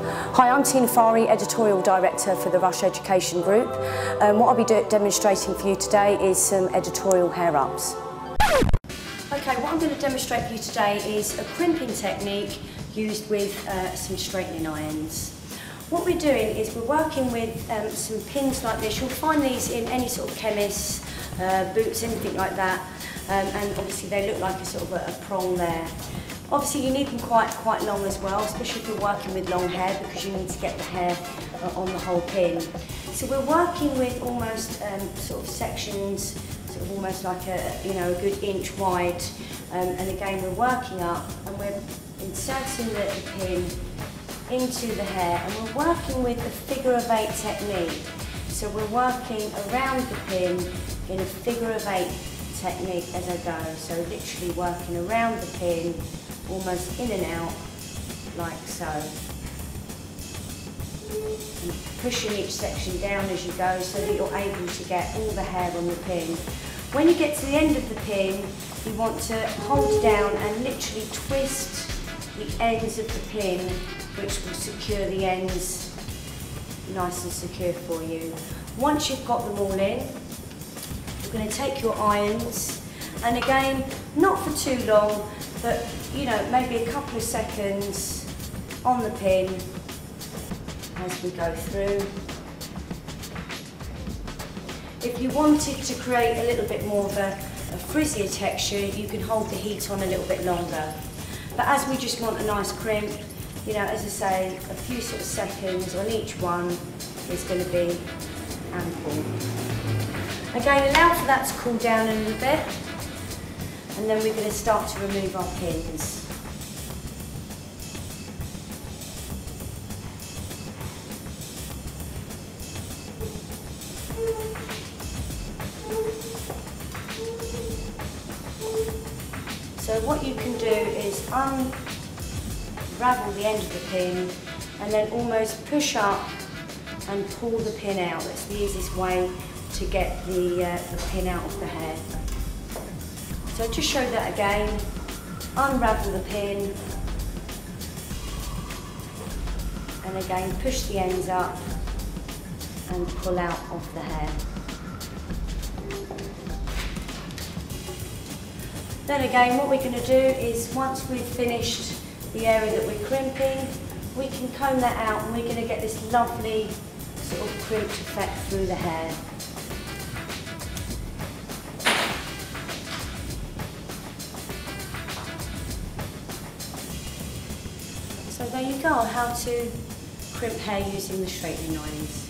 Hi, I'm Tina Fari, Editorial Director for the Rush Education Group. What I'll be demonstrating for you today is some editorial hair-ups. Okay, what I'm going to demonstrate for you today is a crimping technique used with some straightening irons. What we're doing is we're working with some pins like this. You'll find these in any sort of chemist's, boots, anything like that. And obviously they look like a sort of a prong there. Obviously you need them quite long as well, especially if you're working with long hair, because you need to get the hair on the whole pin. So we're working with almost sort of sections, sort of almost like a good inch wide. And again we're working up and we're inserting the pin into the hair, and we're working with the figure of 8 technique. So we're working around the pin in a figure of 8 technique as I go. So literally working around the pin, almost in and out, like so. And pushing each section down as you go so that you're able to get all the hair on the pin. When you get to the end of the pin, you want to hold down and literally twist the ends of the pin, which will secure the ends nice and secure for you. Once you've got them all in, you're going to take your irons, and again, not for too long, but maybe a couple of seconds on the pin as we go through. If you wanted to create a little bit more of a frizzier texture, you can hold the heat on a little bit longer. But as we just want a nice crimp, as I say, a few sort of seconds on each one is going to be ample. Again, allow for that to cool down a little bit, and then we're going to start to remove our pins. So what you can do is unravel the end of the pin and then almost push up and pull the pin out. That's the easiest way to get the pin out of the hair. So I'll just show that again. Unravel the pin and again push the ends up and pull out of the hair. Then again, what we're going to do is, once we've finished the area that we're crimping, we can comb that out and we're going to get this lovely sort of crimped effect through the hair. So there you go, how to crimp hair using the straightening irons.